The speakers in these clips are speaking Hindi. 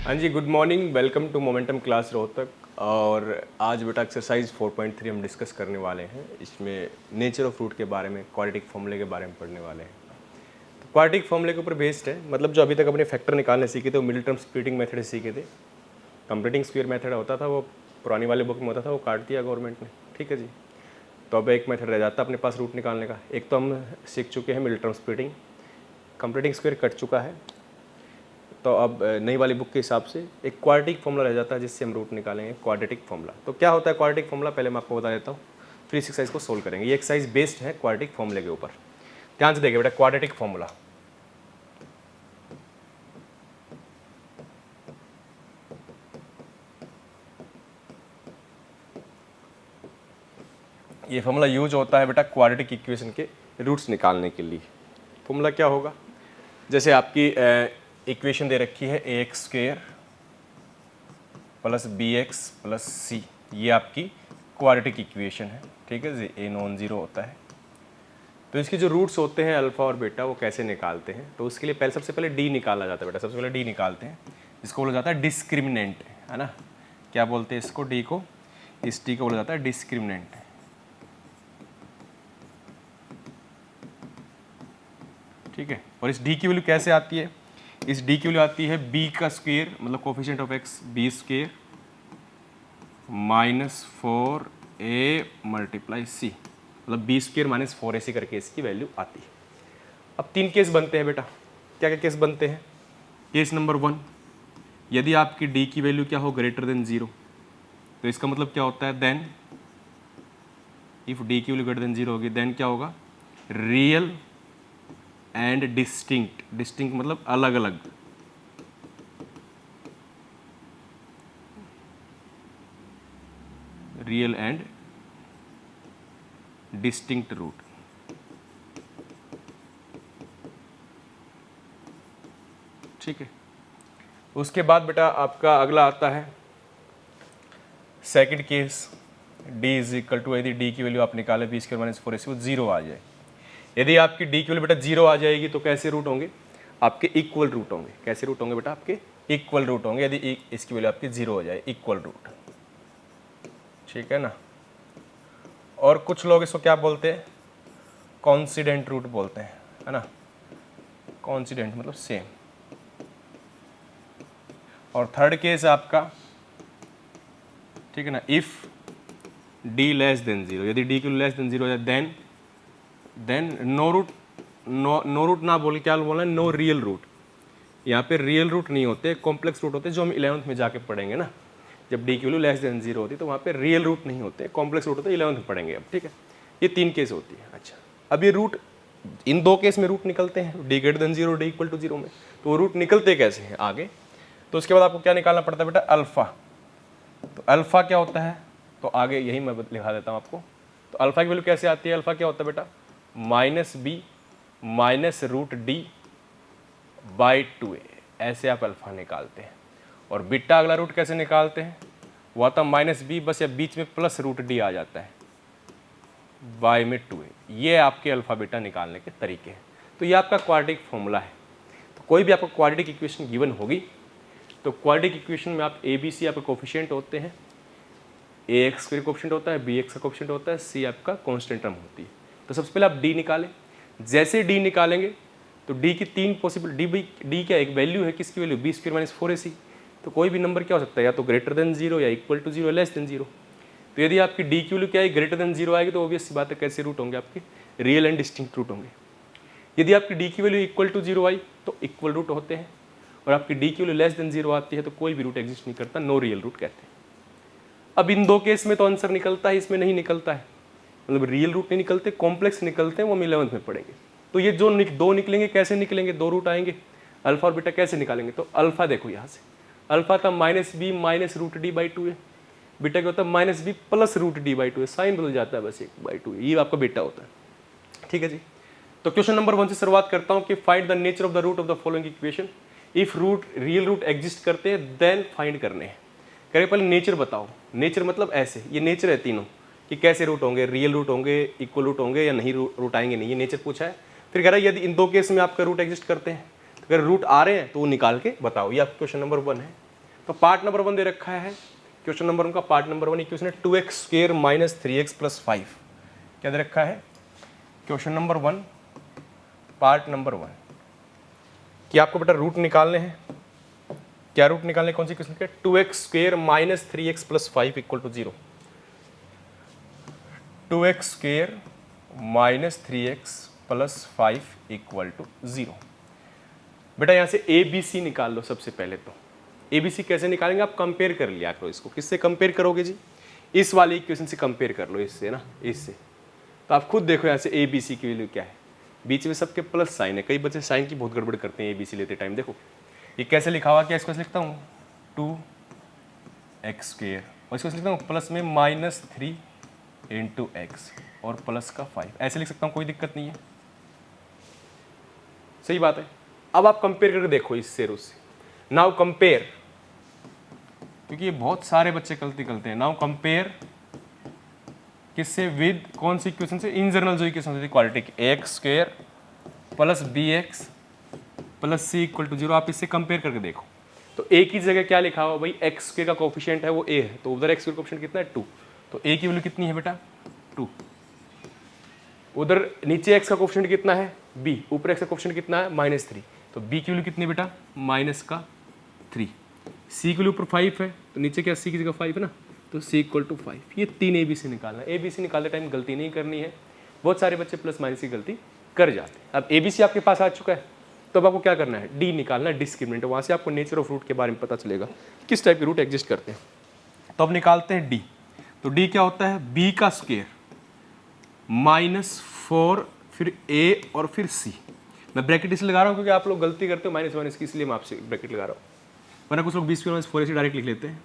हाँ जी, good morning, welcome to Momentum class Rohtak. और आज बेटा एक्सरसाइज 4.3 हम डिस्कस करने वाले हैं। इसमें नेचर ऑफ फ्रूट के बारे में, क्वाड्रेटिक फॉर्मूले के बारे में पढ़ने वाले हैं। तो क्वाड्रेटिक फॉर्मूले के ऊपर बेस्ड है, मतलब जो अभी तक अपने फैक्टर निकालने सीखे थे वो मिडिल टर्म स्प्लिटिंग मेथड सीखे थे। कंप्लीटिंग स्क्वायर मेथड होता था, वो पुरानी वाले बुक में होता था, वो काट दिया गवर्नमेंट ने, ठीक है जी। तो अब एक मेथड रह जाता है अपने पास रूट निकालने का। एक तो हम सीख चुके हैं middle term splitting, completing square cut चुका है। तो अब नई वाली बुक के हिसाब से एक क्वाड्रेटिक फॉर्मूला रह जाता है जिससे हम रूट निकालेंगे, क्वाड्रेटिक फॉर्मूला। तो क्या होता है क्वाड्रेटिक फॉर्मूला, पहले मैं आपको बता देता हूँ, फिर इस एक्सरसाइज को सोल्व करेंगे। ये एक्सरसाइज बेस्ड है क्वाड्रेटिक फॉर्मूले के ऊपर। ध्यान से देखिए बेटा, क्वाड्रेटिक फॉर्मूला ये फॉर्मूला यूज होता है बेटा क्वाड्रेटिक इक्वेशन के रूट्स निकालने के लिए। फॉर्मूला क्या होगा, जैसे आपकी इक्वेशन दे रखी है a x square plus b x plus c, ये आपकी क्वाड्रेटिक इक्वेशन है, ठीक है जी। ए नॉन जीरो होता है। तो इसके जो रूट्स होते हैं अल्फा और बीटा, वो कैसे निकालते हैं, तो उसके लिए सबसे पहले डी निकाला जाता है बेटा। सबसे पहले डी निकालते हैं, इसको बोला जाता है डिस्क्रिमिनेंट, है ना। क्या बोलते हैं इसको, डी को, इस डी को बोला जाता है डिस्क्रिमिनेंट, ठीक है। और इस डी की वैल्यू कैसे आती है, इस डी की वैल्यू आती है बी का स्क्वायर, मतलब coefficient of x b square minus 4a multiply c, मतलब बी स्क्वायर माइनस 4ac करके इसकी वैल्यू आती है। अब तीन केस बनते हैं बेटा। क्या क्या केस बनते हैं, केस नंबर 1, यदि आपकी डी की वैल्यू क्या हो, ग्रेटर देन 0, तो इसका मतलब क्या होता है, देन इफ डी की वैल्यू ग्रेटर देन 0 होगी, देन क्या होगा, रियल एंड डिस्टिंक्ट, डिस्टिंक्ट मतलब अलग अलग, रियल एंड डिस्टिंक्ट रूट। ठीक है। उसके बाद बेटा आपका अगला आता है second case, D is equal to, यदि डी की वैल्यू आप निकाले बी स्क्वायर माइनस 4ac, वो 0 आ जाए। यदि आपकी डी की वैल्यू बेटा 0 आ जाएगी तो कैसे रूट होंगे, आपके इक्वल रूट होंगे। कैसे रूट होंगे बेटा, आपके इक्वल रूट होंगे, यदि इसकी वैल्यू आपकी 0 हो जाए, इक्वल रूट, ठीक है ना। और कुछ लोग इसको क्या बोलते हैं, कॉन्सिडेंट रूट बोलते हैं, है ना। कॉन्सिडेंट मतलब सेम। और थर्ड केस आपका, ठीक है ना, इफ डी लेस देन 0, यदि डी की लेस देन 0 हो जाए, then no root, no root ना बोल, क्या बोलना है, नो रियल रूट। यहाँ पे रियल रूट नहीं होते, कॉम्प्लेक्स रूट होते हैं, जो हम 11th में जाके पढ़ेंगे ना। जब डी की वैल्यू लेस देन 0 होती है तो वहाँ पे रियल रूट नहीं होते, कॉम्प्लेक्स रूट होते हैं, 11th में पढ़ेंगे अब, ठीक है। ये तीन केस होती है। अच्छा, अब ये रूट, इन दो केस में रूट निकलते हैं, D greater than 0, D equal to 0 में, तो वो रूट निकलते कैसे हैं आगे। तो उसके बाद आपको क्या निकालना पड़ता है बेटा, अल्फा। तो अल्फा क्या होता है, तो आगे यही मैं लिखा देता हूँ आपको। तो अल्फा की वैल्यू कैसे आती है, अल्फा क्या होता है बेटा, minus B minus root D by 2a, ऐसे आप अल्फा निकालते हैं। और बीटा अगला रूट कैसे निकालते हैं, वो आता माइनस बी, बस या बीच में प्लस रूट डी आ जाता है, बाई में 2a। ये आपके अल्फा बीटा निकालने के तरीके हैं। तो ये आपका क्वाड्रेटिक फॉर्मूला है। तो कोई भी आपको क्वाड्रेटिक इक्वेशन गिवन होगी, तो क्वाड्रेटिक इक्वेशन में आप ए बी सी आपके कोफिशिएंट होते हैं, ए एक्स स्क्वायर कोफिशिएंट होता है, बी एक्स का कोफिशिएंट होता है, सी आपका कांस्टेंट टर्म होती है। तो सबसे पहले आप डी निकालें। जैसे डी निकालेंगे तो डी की तीन पॉसिबल, डी क्या एक वैल्यू है, किसकी value, B square minus 4ac। तो कोई भी नंबर क्या हो सकता है, या तो ग्रेटर देन 0, या इक्वल टू 0, या लेस देन 0। तो यदि आपकी डी की वैल्यू क्या है, ग्रेटर देन 0 आएगी, तो ऑब्वियस सी बात है कैसे रूट होंगे, आपके रियल एंड डिस्टिंक्ट रूट होंगे। यदि आपकी डी की वैल्यू इक्वल टू 0 आई तो इक्वल रूट होते हैं, और आपकी डी की वैल्यू लेस देन 0 आती है तो कोई भी रूट एग्जिस्ट नहीं करता, नो रियल रूट कहते हैं। अब इन दो केस में तो आंसर निकलता है, इसमें नहीं निकलता है, मतलब रियल रूट नहीं निकलते, कॉम्प्लेक्स निकलते हैं, वो हम 11th में पढ़ेंगे। तो ये जो दो निकलेंगे, कैसे निकलेंगे, दो रूट आएंगे, अल्फा और बीटा कैसे निकालेंगे। तो अल्फा देखो यहाँ से, अल्फा था minus B minus root D by 2a, beta क्या होता है, minus B plus root D by 2a, sign बदल जाता है बस 1/2a, ये आपका बीटा होता है, ठीक है जी। तो क्वेश्चन नंबर 1 से शुरुआत करता हूँ कि find the nature of the root of the following equation. If root real root exist करते हैं देन फाइंड करने हैं। कह रहे पहले नेचर बताओ। नेचर मतलब ऐसे, ये नेचर है तीनों कि कैसे रूट होंगे, रियल रूट होंगे, इक्वल रूट होंगे, या नहीं रूट आएंगे नहीं, ये नेचर पूछा है। फिर कह रहा है यदि इन दो केस में आपका रूट एग्जिस्ट करते हैं, तो अगर रूट आ रहे हैं तो वो निकाल के बताओ। ये आपका क्वेश्चन नंबर 1 है। तो पार्ट नंबर 1 दे रखा है, क्वेश्चन नंबर 1 का पार्ट नंबर 1 इक्वेशन है 2x² माइनस 3x प्लस 5। क्या दे रखा है क्वेश्चन नंबर 1 पार्ट नंबर 1 कि आपको बेटा रूट निकालने हैं। क्या रूट निकालने, कौन सी क्वेश्चन के? 2x² minus 3x plus 5 equal to 0। 2x² minus 3x plus 5 equal to 0। बेटा यहाँ से ए बी सी निकाल लो सबसे पहले। तो ए बी सी कैसे निकालेंगे? आप कंपेयर कर लिया करो इसको। किससे कंपेयर करोगे जी? इस वाली इक्वेशन से कंपेयर कर लो, इससे ना, इससे। तो आप खुद देखो यहाँ से ए बी सी की वैल्यू क्या है। बीच में सबके प्लस साइन है। कई बच्चे साइन की बहुत गड़बड़ करते हैं ए बी सी लेते टाइम। देखो ये कैसे लिखा हुआ, क्या इसको लिखता हूँ 2x² और इसको लिखता हूँ प्लस में -3 इंटू एक्स और प्लस का 5। ऐसे लिख सकता हूँ, कोई दिक्कत नहीं है, सही बात है। अब आप कंपेयर करके देखो इससे और उससे। नाउ कंपेयर, क्योंकि ये बहुत सारे बच्चे गलती करते हैं। नाउ कंपेयर किससे? विद कौन सी इक्वेशन से? इन जनरल जो इक्वेशन होती है quadratic, x² plus bx plus c equal to 0। आप इससे कंपेयर करके देखो। तो a की जगह क्या लिखा हुआ भाई? x² का कोफिशिएंट है वो a है, तो उधर x² का कोफिशिएंट कितना है? 2। तो a की वैल्यू कितनी है बेटा? 2। उधर नीचे x का कोफिशिएंट कितना है? b। ऊपर x का कोफिशिएंट कितना है? -3। तो b की वैल्यू कितनी है बेटा? -3। c की वैल्यू ऊपर 5 है, तो नीचे क्या c की जगह 5 है ना, तो c इक्वल टू 5। ये 3 ए बी सी निकालना है। ए बी सी निकालते टाइम गलती नहीं करनी है। बहुत सारे बच्चे प्लस माइनस की गलती कर जाते हैं। अब ए बी सी आपके पास आ चुका है, तो अब आपको क्या करना है? डी निकालना है, डिस्क्रिमिनेंट। वहाँ से आपको नेचर ऑफ रूट के बारे में पता चलेगा किस टाइप के रूट एग्जिस्ट करते हैं। तो अब निकालते हैं डी। तो डी क्या होता है? बी का स्क्वायर -4 फिर ए और फिर सी। मैं ब्रैकेट इसलिए लगा रहा हूँ क्योंकि आप लोग गलती करते हो माइनस की, इसलिए मैं आपसे ब्रैकेट लगा रहा हूँ। वरना कुछ लोग बी स्क्वायर -4 ऐसे डायरेक्ट लिख लेते हैं।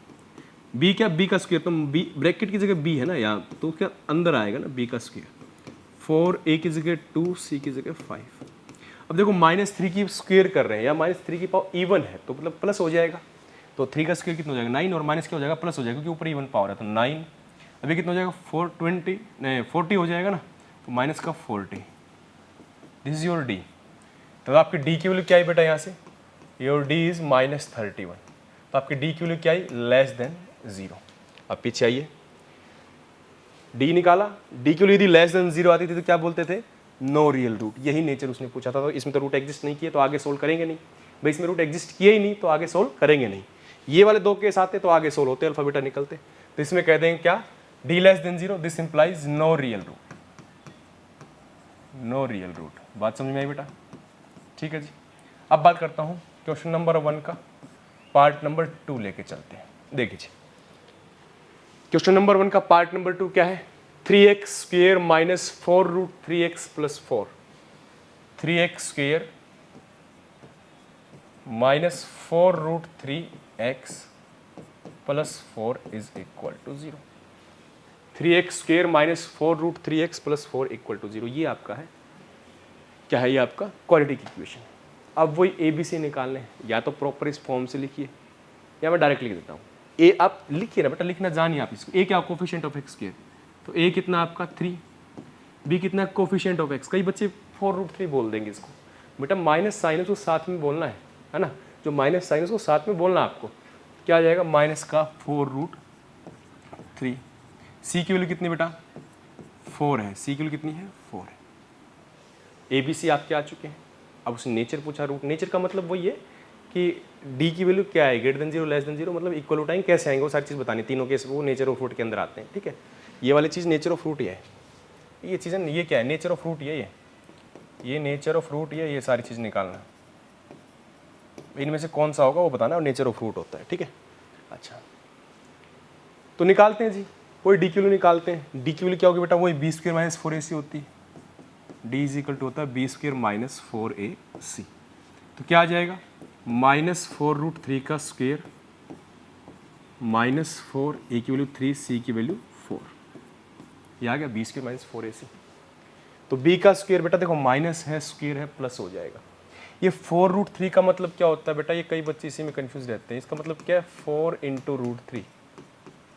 बी क्या? बी का स्क्वायर, तो बी ब्रैकेट की जगह बी है ना यहाँ, तो क्या अंदर आएगा ना बी का स्क्वायर। 4 ए की जगह 2 सी की जगह 5। अब देखो -3 की स्क्वायर कर रहे हैं, या -3 की पावर इवन है तो मतलब प्लस हो जाएगा। तो 3 का स्क्वायर कितना हो जाएगा? 9 और माइनस क्या हो जाएगा? प्लस हो जाएगा, क्योंकि ऊपर इवन पावर है। तो 9 अभी कितना हो जाएगा? 40 हो जाएगा ना, तो माइनस का 40। This is your D. तो आपकी डी की वैल्यू क्या है बेटा? यहाँ से योर डी इज -31। तो आपकी डी की वैल्यू क्या है? Less than 0। अब पीछे आइए, डी निकाला। डी की वैल्यू यदि लेस देन 0 आती थी तो क्या बोलते थे? No real root. यही नेचर उसने पूछा था। तो इसमें तो रूट एग्जिस्ट नहीं किए तो आगे सोल्व करेंगे नहीं भाई। इसमें रूट एग्जिस्ट किए ही नहीं तो आगे सोल्व करेंगे नहीं। ये वाले दो केस आते तो आगे सोल्व होते, अल्फा बीटा निकलते। तो इसमें कह देंगे क्या? D less than 0, this implies no real root. No real root. बात समझ में आई बेटा? ठीक है जी। अब बात करता हूँ क्वेश्चन नंबर 1 का पार्ट नंबर 2 लेके चलते हैं। देखिए क्वेश्चन नंबर 1 का पार्ट नंबर 2 क्या है? 3x² minus 4 root 3x plus 4। 3x² minus 4 root 3x plus 4 is equal to 0। 3x² minus 4 root 3x plus 4 equal to 0। ये आपका है, क्या है? ये आपका क्वाड्रेटिक इक्वेशन। अब वही ए बी सी निकालने हैं। या तो प्रॉपर इस फॉर्म से लिखिए या मैं डायरेक्ट लिख देता हूँ। ए आप लिखिए ना बेटा, लिखना जानिए आप इसको। ए क्या? Coefficient of x square. तो ए कितना आपका 3, बी कितना? Coefficient of x. कई बच्चे 4 रूट 3 बोल देंगे इसको। बेटा माइनस साइन है उसको साथ में बोलना है ना। जो माइनस साइन है उसको साथ में बोलना आपको। क्या आ जाएगा? माइनस का 4 रूट 3। सी की वैल्यू कितनी बेटा? 4 है। सी की वैल्यू कितनी है? 4 है। ए बी सी आपके आ चुके हैं। अब उसने नेचर पूछा। रूट नेचर का मतलब वही है कि डी की वैल्यू क्या है? ग्रेटर देन 0, लेस देन 0, मतलब इक्वल उठाएंगे कैसे आएंगे वो सारी चीज़ बतानी। तीनों केस वो नेचर ऑफ रूट के अंदर आते हैं। ठीक है, ये वाली चीज़ नेचर ऑफ रूट ही है। ये चीज़ है, ये क्या है? नेचर ऑफ रूट ये नेचर ऑफ रूट ये सारी चीज़ निकालना। इनमें से कौन सा होगा वो बताना, और नेचर ऑफ रूट होता है। ठीक है, अच्छा तो निकालते हैं जी। वही डी की वैल्यू निकालते हैं। डी की वैल्यू क्या होगी बेटा? वही b² माइनस 4ac होती है। डी इज इक्वल टू होता है b² माइनस 4ac। तो क्या आ जाएगा? -4 रूट 3 का स्क्वायर -4, ए की वैल्यू 3, सी की वैल्यू 4। ये आ गया b² माइनस 4ac। तो b का स्क्वायर बेटा देखो माइनस है, स्क्वायर है, प्लस हो जाएगा। ये 4 रूट 3 का मतलब क्या होता है बेटा? ये कई बच्चे इसी में कंफ्यूज रहते हैं। इसका मतलब क्या है? 4 इंटू रूट 3।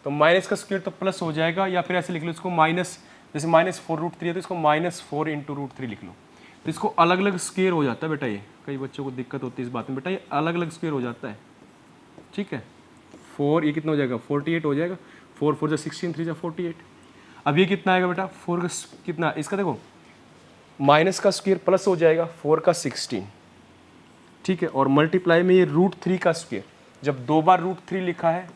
तो माइनस का स्क्वायर तो प्लस हो जाएगा, या फिर ऐसे लिख लो इसको माइनस, जैसे -4 रूट 3 है तो इसको -4 इंटू रूट 3 लिख लो। तो इसको अलग अलग स्क्वायर हो जाता है बेटा। ये कई बच्चों को दिक्कत होती है इस बात में बेटा, ये अलग अलग स्क्वायर हो जाता है। ठीक है, 4 ये कितना हो जाएगा 48 हो जाएगा, 4 4 जा 16 3 जा 48। अब ये कितना आएगा बेटा 4 का कितना, इसका देखो माइनस का स्क्वायर प्लस हो जाएगा 4 का 16, ठीक है, और मल्टीप्लाई में ये √3 का स्क्वायर, जब 2 बार √3 लिखा है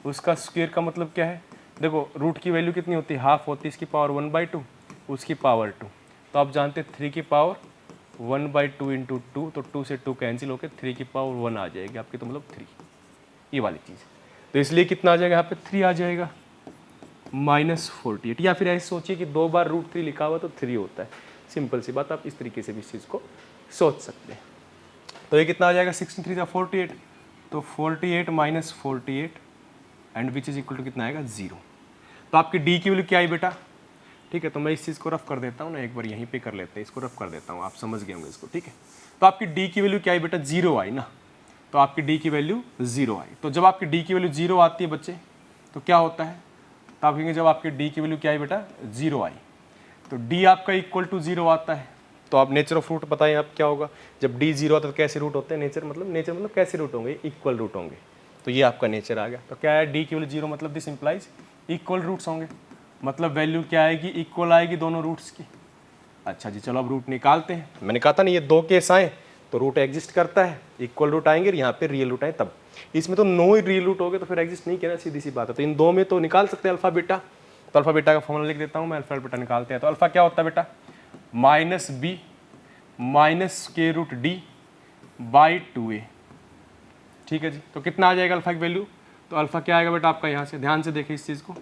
उसका स्क्वायर का मतलब क्या है, देखो रूट की वैल्यू कितनी होती है, हाफ होती है, इसकी पावर 1/2, उसकी पावर 2, तो आप जानते हैं 3 की पावर 1/2 इंटू 2, तो 2 से 2 कैंसिल होकर 3 की पावर 1 आ जाएगी आपकी, तो मतलब 3, ये वाली चीज़। तो इसलिए कितना आ जाएगा यहाँ पे 3 आ जाएगा -48, या फिर ऐसे सोचिए कि 2 बार √3 लिखा हुआ तो 3 होता है, सिंपल सी बात, आप इस तरीके से भी इस चीज़ को सोच सकते हैं। तो ये कितना आ जाएगा 16 3 जा 48, तो 48 - 48 and which is equal to कितना आएगा 0। तो आपकी डी की वैल्यू क्या आई बेटा, ठीक है, तो मैं इस चीज़ को रफ कर देता हूँ ना, एक बार यहीं पे कर लेते हैं, इसको रफ कर देता हूँ, आप समझ गए होंगे इसको, ठीक है। तो आपकी डी की वैल्यू क्या आई बेटा 0 आई ना, तो आपकी डी की वैल्यू 0 आई। तो जब आपकी डी की वैल्यू 0 आती है बच्चे तो क्या होता है, तो आप कहेंगे जब आपकी डी की वैल्यू क्या आई बेटा 0 आई, तो डी आपका इक्वल टू 0 आता है। तो आप नेचर ऑफ रूट बताएं आप क्या होगा, जब डी 0 आता है तो कैसे रूट होते हैं, नेचर मतलब कैसे रूट होंगे, इक्वल रूट होंगे, तो ये आपका नेचर आ गया। तो क्या है डी की वैल्यू 0 मतलब दिस इंप्लाइज इक्वल रूट्स होंगे, मतलब वैल्यू क्या आएगी, इक्वल आएगी दोनों रूट्स की। अच्छा जी, चलो अब रूट निकालते हैं। मैंने कहा था ना ये 2 केस आए तो रूट एग्जिस्ट करता है, इक्वल रूट आएंगे और यहाँ पे रियल रूट आए तब, इसमें तो नो ही रियल रूट हो गए तो फिर एग्जिस्ट नहीं किया, सीधी सी बात है। तो इन 2 में तो निकाल सकते हैं अल्फा बीटा, तो अल्फा बीटा का फॉर्मूला लिख देता हूँ मैं, अल्फा बीटा निकालते हैं। तो अल्फा क्या होता है बेटा -b -√d/2a, ठीक है जी। तो कितना आ जाएगा अल्फा की वैल्यू, तो अल्फा क्या आएगा बेटा आपका, यहाँ से ध्यान से देखिए इस चीज़ को,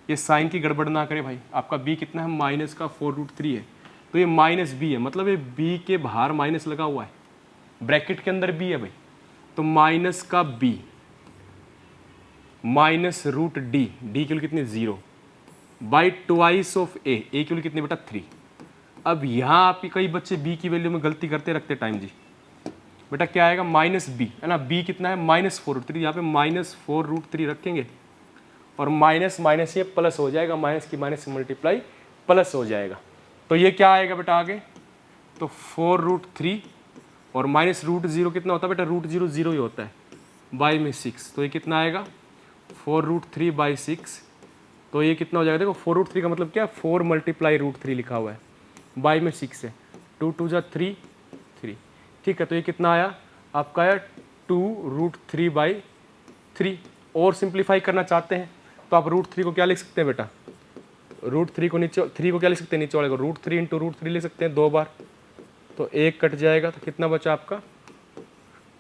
ये साइन की गड़बड़ ना करे भाई, आपका b कितना है माइनस का 4√3 है, तो ये -b है, मतलब ये b के बाहर माइनस लगा हुआ है, ब्रैकेट के अंदर b है भाई, तो माइनस का b -√d, डी की वैल्यू कितनी 0/2 ऑफ a की वैल्यू कितनी बेटा 3। अब यहाँ आपके कई बच्चे b की वैल्यू में गलती करते रखते टाइम जी, बेटा क्या आएगा -b है ना, b कितना है -4√3, यहाँ पे -4√3 रखेंगे और माइनस माइनस ये प्लस हो जाएगा, माइनस की माइनस से मल्टीप्लाई प्लस हो जाएगा, तो ये क्या आएगा बेटा आगे, तो 4√3 और -√0 कितना होता है बेटा, √0 0 ही होता है, बाई में 6, तो ये कितना आएगा 4√3/6, तो ये कितना हो जाएगा, देखो 4√3 का मतलब क्या है 4 × √3 लिखा हुआ है, बाई में 6 है, 2 2 जा 3 3, ठीक है। तो ये कितना आया आपका आया 2√3/3, और सिंप्लीफाई करना चाहते हैं तो आप √3 को क्या लिख सकते हैं बेटा, √3 को नीचे 3 को क्या लिख सकते हैं नीचे वाले को, √3 × √3 लिख सकते हैं 2 बार, तो 1 कट जाएगा, तो कितना बचा आपका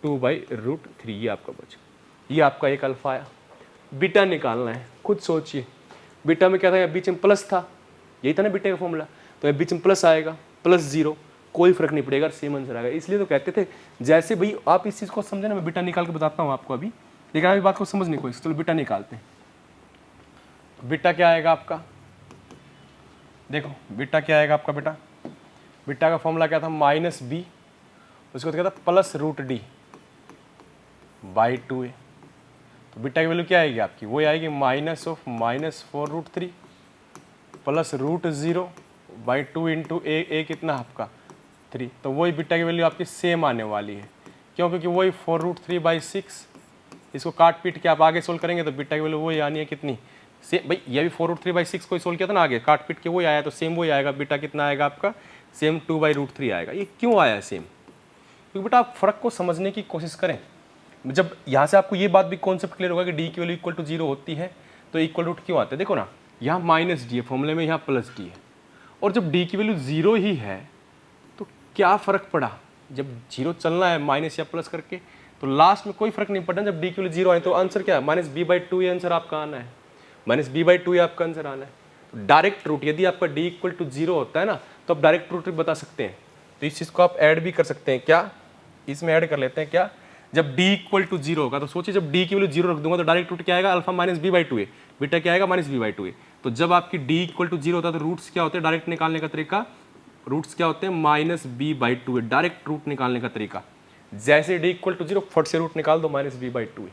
2/√3, ये आपका बचा, ये आपका एक अल्फा आया। बीटा निकालना है, खुद सोचिए, बीटा में क्या था, बीच में प्लस था, यही था ना बीटा का फॉर्मूला, तो बीच में प्लस आएगा, +0, कोई फर्क नहीं पड़ेगा, सेम आंसर आएगा। इसलिए तो कहते थे जैसे भाई आप इस चीज़ को समझे ना, मैं बीटा निकाल के बताता हूँ आपको अभी, लेकिन अभी बात को समझने को, चलो बीटा निकालते हैं। बीटा क्या आएगा आपका, देखो बीटा क्या आएगा आपका बेटा, बीटा का फॉर्मूला क्या था -b, उसको क्या था +√d/2a, तो बीटा की वैल्यू क्या आएगी आपकी, वो आएगी -4√3 +√0/2 इंटू a कितना आपका 3, तो वही बीटा की वैल्यू आपकी सेम आने वाली है, क्यों, क्योंकि वही 4√3/6, इसको काट पीट के आप आगे सोल्व करेंगे तो बीटा की वैल्यू वही आनी है कितनी सेम, भाई ये भी 4√3/6 को सोल्व किया था ना, आगे काट पीट के वही आया, तो सेम वही आएगा, बीटा कितना आएगा आपका सेम 2/√3 आएगा। ये क्यों आया सेम, क्योंकि बेटा आप फ़र्क को समझने की कोशिश करें, जब यहाँ से आपको ये बात भी कॉन्सेप्ट क्लियर होगा कि डी की वैल्यू इक्वल टू 0 होती है तो इक्वल रूट क्यों आते हैं। देखो ना, यहाँ -d है फॉर्मूले में, यहाँ +d है, और जब डी की वैल्यू 0 ही है तो क्या फ़र्क पड़ा, जब 0 चलना है माइनस या प्लस करके, तो लास्ट में कोई फर्क नहीं पड़ना, जब डी की वैल्यू 0 आए तो आंसर क्या है -b/2 ये आंसर आपका आना है, -b/2 आपका आंसर आना है। तो डायरेक्ट रूट, यदि आपका d इक्वल टू 0 होता है ना तो आप डायरेक्ट रूट बता सकते हैं, तो इस चीज़ को आप ऐड भी कर सकते हैं, क्या इसमें ऐड कर लेते हैं, क्या जब d इक्वल टू 0 होगा, तो सोचिए जब d की वैल्यू 0 रख दूंगा तो डायरेक्ट रूट क्या आएगा, अल्फा -b/2a, बीटा क्या आएगा -b/2a। तो जब आपकी d इक्वल टू 0 होता है तो रूट्स क्या होते हैं, डायरेक्ट निकालने का तरीका, रूट्स क्या होते हैं -b/2a, डायरेक्ट रूट निकालने का तरीका, जैसे d इक्वल टू 0 फट से रूट निकाल दो -b/2a,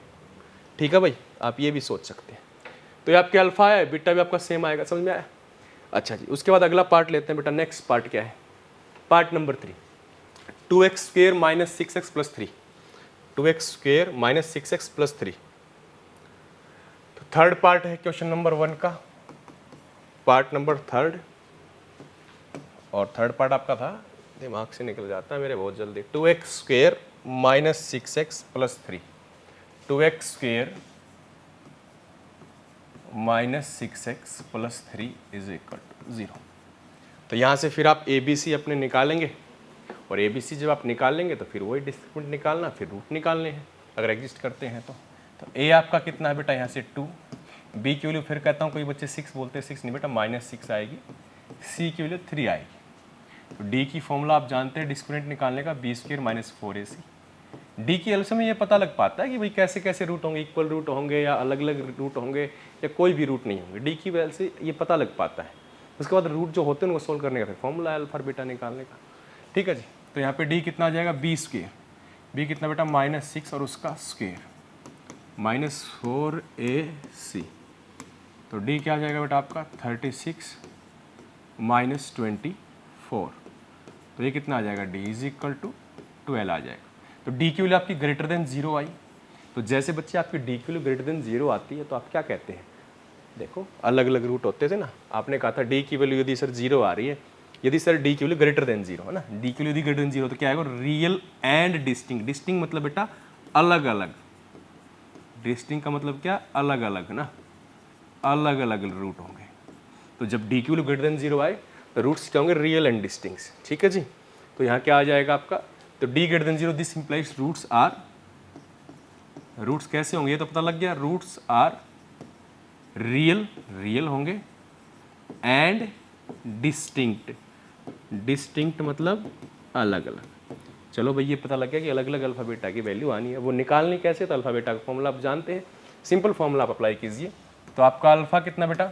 ठीक है भाई, आप ये भी सोच सकते हैं। तो ये आपके अल्फा है, बीटा भी आपका सेम आएगा, समझ में आया। अच्छा जी, उसके बाद अगला पार्ट लेते हैं बेटा, नेक्स्ट पार्ट क्या है, part number 3, 2x² - 6x + 3, 2x² - 6x + 3, third part है क्वेश्चन नंबर 1 का, पार्ट नंबर 3, और थर्ड पार्ट आपका था, दिमाग से निकल जाता है मेरे बहुत जल्दी, 2x square minus 6x plus 3, 2x square minus 6x plus 3 is equal to 0। तो यहाँ से फिर आप ABC अपने निकालेंगे, और ABC जब आप निकालेंगे तो फिर वही डिस्क्रिमिनेंट निकालना, फिर रूट निकालने हैं अगर एग्जिस्ट करते हैं तो A आपका कितना है बेटा, यहाँ से 2, B की वैल्यू फिर कहता हूँ कोई बच्चे 6 बोलते हैं, 6 नहीं बेटा -6 आएगी, C की वैल्यू 3 आएगी। तो D की फॉर्मूला आप जानते हैं डिस्क्रिमिनेंट निकालने का, B square minus 4AC। D की एलसीएम में ये पता लग पाता है कि भाई कैसे कैसे रूट होंगे, इक्वल रूट होंगे या अलग अलग रूट होंगे या कोई भी रूट नहीं होंगे, D की वैल्यू से ये पता लग पाता है। उसके बाद रूट जो होते हैं उनको सोल्व करने का फिर फॉर्मूला है अल्फा बीटा निकालने का। ठीक है जी, तो यहाँ पे D कितना आ जाएगा, B स्क्वायर, B कितना बेटा -6 और उसका स्क्वायर -4AC। तो D क्या आ जाएगा बेटा आपका 36 -24। तो ये कितना आ जाएगा, D इज इक्वल टू 12 आ जाएगा। तो D की वैल्यू आपकी ग्रेटर देन 0 आई। तो जैसे बच्चे आपकी D की वैल्यू ग्रेटर देन 0 आती है तो आप क्या कहते हैं, देखो अलग अलग रूट होते थे ना, आपने कहा था D की वैल्यू यदि सर 0 आ रही है, यदि सर D की वैल्यू ग्रेटर देन 0 है ना, D की वैल्यू यदि ग्रेटर देन 0 तो क्या आएगा, रियल एंड डिस्टिंक्ट। डिस्टिंक्ट मतलब बेटा अलग अलग, डिस्टिंक्ट का मतलब क्या, अलग अलग ना, अलग अलग रूट होंगे। तो जब D की वैल्यू ग्रेटर देन 0 आए तो रूट्स क्या होंगे, रियल एंड डिस्टिंक्ट। ठीक है जी, तो यहाँ क्या आ जाएगा आपका, तो D greater than 0, this implies roots are, roots कैसे होंगे ये तो पता लग गया, रूट्स आर रियल, रियल होंगे, एंड डिस्टिंक्ट, डिस्टिंक्ट मतलब अलग अलग। चलो भाई ये पता लग गया कि अलग अलग अल्फा बीटा की वैल्यू आनी है, वो निकालनी कैसे, तो अल्फा बीटा का फॉर्मूला आप जानते हैं, सिंपल फॉर्मूला आप अप्लाई कीजिए। तो आपका अल्फा कितना बेटा,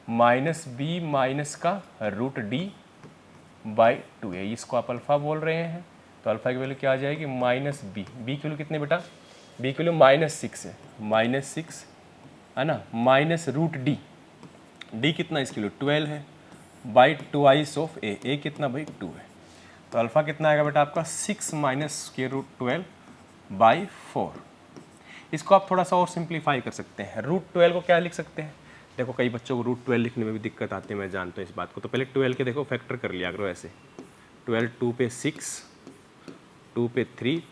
-b माइनस का √d/2 है, इसको आप अल्फा बोल रहे हैं। तो अल्फा की वैल्यू क्या आ जाएगी, -b, b की वैल्यू कितने बेटा, b की वैल्यू -6 है, -6 है ना, -√d, d कितना इसकी वैल्यू 12 है, /2 ऑफ a कितना भाई 2 है। तो अल्फा कितना आएगा बेटा आपका 6 -√12/4। इसको आप थोड़ा सा और सिंप्लीफाई कर सकते हैं, √12 को क्या लिख सकते हैं, देखो कई बच्चों को √12 लिखने में भी दिक्कत आती है, मैं जानता हूँ इस बात को। तो पहले 12 के देखो फैक्टर कर लिया करो ऐसे, 12 2 पे 6, 2 पे 3,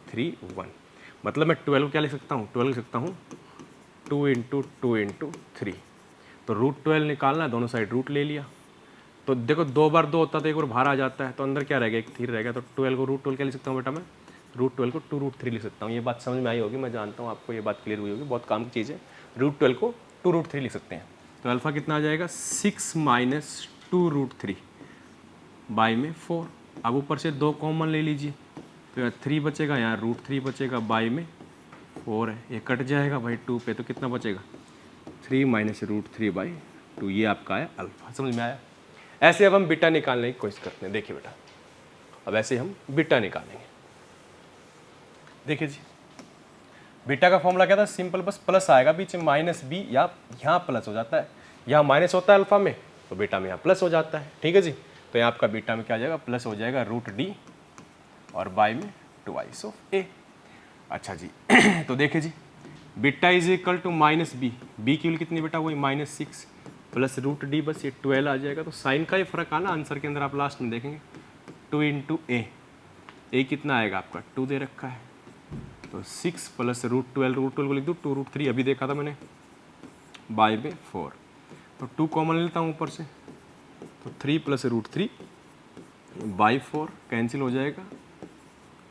3 1, मतलब मैं 12 क्या लिख सकता हूँ, 12 लिख सकता हूँ 2 × 2 × 3। तो √12 निकालना है, दोनों साइड रूट ले लिया। तो देखो 2 बार 2 होता है तो एक बार बाहर आ जाता है, तो अंदर क्या रहेगा, एक 3 रहेगा। तो 12 को √12 क्या लिख सकता हूँ बेटा, मैं √12 को 2√3 लिख सकता हूँ। ये बात समझ में आई होगी, मैं जानता हूँ आपको ये बात क्लियर हुई होगी, बहुत काम की चीज़ है। √12 को 2√3 लिख सकते हैं। तो अल्फा कितना आ जाएगा 6 - 2√3 बाई में 4। अब ऊपर से 2 कॉमन ले लीजिए, तो यहाँ 3 बचेगा, यहाँ √3 बचेगा, बाई में 4 है, ये कट जाएगा भाई 2 पे, तो कितना बचेगा 3 - √3/2। ये आपका आया अल्फा, समझ में आया। ऐसे अब हम बीटा निकालने की कोशिश करते हैं। देखिए बेटा, अब ऐसे हम बीटा निकालेंगे। देखिए जी, बीटा का फॉर्मूला क्या था, सिंपल, बस प्लस आएगा बीच में, -b, या यहाँ प्लस हो जाता है, यहाँ माइनस होता है अल्फा में, तो बीटा में यहाँ प्लस हो जाता है। ठीक है जी, तो यहाँ आपका बीटा में क्या आ जाएगा, प्लस हो जाएगा √d और बाई में 2 ऑफ a। अच्छा जी तो देखिए जी, beta is equal to -b, b की वैल्यू कितनी बेटा, वही -6 प्लस √d, बस ये 12 आ जाएगा। तो साइन का ये फर्क आना आंसर के अंदर, आप लास्ट में देखेंगे 2 × a, a कितना आएगा आपका 2 दे रखा है, तो 6 प्लस √12 को लिख दूँ 2√3, अभी देखा था मैंने, बाई में 4। तो 2 कॉमन लेता हूँ ऊपर से, तो 3 प्लस √3/4 कैंसिल हो जाएगा,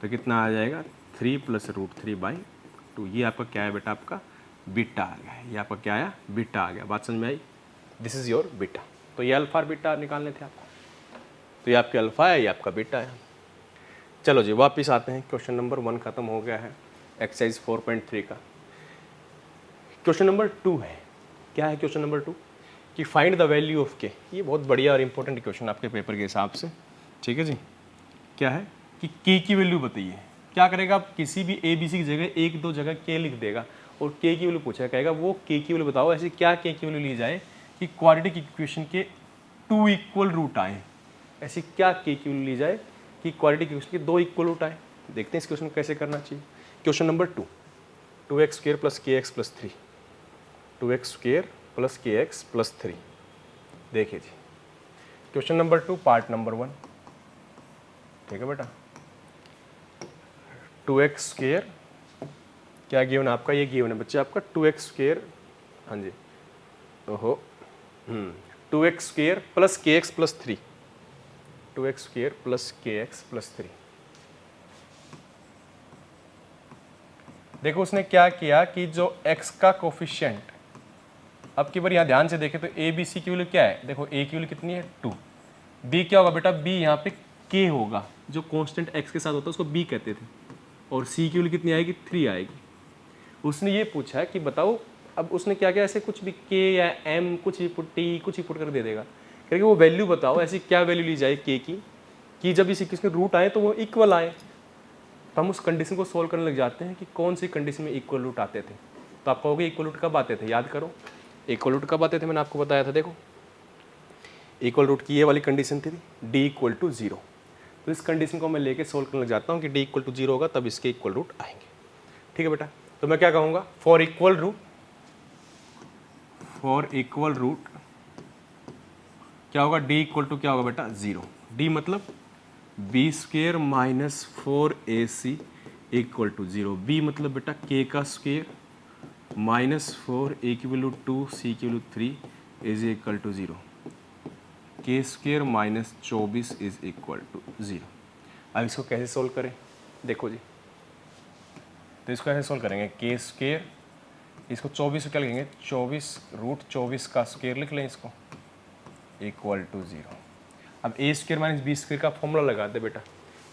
तो कितना आ जाएगा 3 प्लस √3/2। ये आपका क्या है बेटा, आपका बीटा आ गया। ये आपका क्या आया, बीटा आ गया। बात समझ में आई, दिस इज योर बीटा। तो ये अल्फा और बीटा निकालने थे आपको, तो ये आपके अल्फा है, ये आपका बीटा है। चलो जी वापस आते हैं, क्वेश्चन नंबर 1 खत्म हो गया है, एक्सरसाइज 4.3 का। क्वेश्चन नंबर 2 है, क्या है क्वेश्चन नंबर 2, कि फाइंड द वैल्यू ऑफ के। ये बहुत बढ़िया और इंपॉर्टेंट क्वेश्चन आपके पेपर के हिसाब से। ठीक है जी, क्या है कि के की वैल्यू बताइए। क्या करेगा, आप किसी भी ABC की जगह 1-2 जगह के लिख देगा और के की वैल्यू पूछा, कहेगा वो के की वैल्यू बताओ। ऐसी क्या के की वैल्यू ली जाए कि क्वाड्रेटिक इक्वेशन के 2 इक्वल रूट आए। ऐसी क्या के की वैल्यू ली जाए कि क्वाड्रेटिक इक्वेशन के 2 इक्वल रूट आए। देखते हैं इस क्वेश्चन को कैसे करना चाहिए। Question number 2, 2x² + kx + 3। 2x² plus kx plus 3। देखिए जी, क्वेश्चन नंबर 2 पार्ट नंबर 1, ठीक है बेटा। 2x² क्या गिवन है आपका, ये गिवन है बच्चे आपका 2x², हाँ जी, ओहो 2x² plus kx plus 3, 2x² plus kx plus 3। देखो उसने क्या किया कि जो x का कोफिशिएंट, अब की बार यहाँ ध्यान से देखें तो ए बी सी की वैल्यू क्या है, देखो ए की वैल्यू कितनी है 2, बी क्या होगा बेटा, बी यहाँ पे k होगा, जो कांस्टेंट x के साथ होता है उसको b कहते थे, और सी की वैल्यू कितनी आएगी 3 आएगी। उसने ये पूछा है कि बताओ, अब उसने क्या किया, ऐसे कुछ भी k या m कुछ ही पुट t कुछ ही पुट कर दे देगा, क्योंकि वो वैल्यू बताओ ऐसी क्या वैल्यू ली जाए k की कि जब इसी किसके रूट आए तो वो इक्वल आए। तो हम उस कंडीशन को सोल्व करने लग जाते हैं कि कौन सी कंडीशन में इक्वल रूट आते थे। तो आप कहोगे इक्वल रूट कब आते थे, याद करो इक्वल रूट कब आते थे, मैंने आपको बताया था। देखो इक्वल रूट की ये वाली कंडीशन थी d इक्वल टू 0। तो इस कंडीशन को मैं लेके सोल्व करने लग जाता हूँ कि d इक्वल टू 0 होगा तब इसके इक्वल रूट आएंगे, ठीक है बेटा। तो मैं क्या कहूँगा, फॉर इक्वल रूट क्या होगा, d इक्वल टू क्या होगा बेटा 0। d मतलब b² minus 4ac equal to 0। b मतलब बेटा k का स्क्वेयर माइनस 4, a की वैल्यू 2, c की value 3 is equal to 0, k² minus 24 is equal to 0। अब इसको कैसे सोल्व करें, देखो जी, तो इसको ऐसे सोल्व करेंगे, k², इसको 24 को क्या लिखेंगे, 24 रूट 24 का स्क्वेयर लिख लें इसको, इक्वल टू 0। अब a² माइनस b² का फॉर्मूला लगा दे बेटा,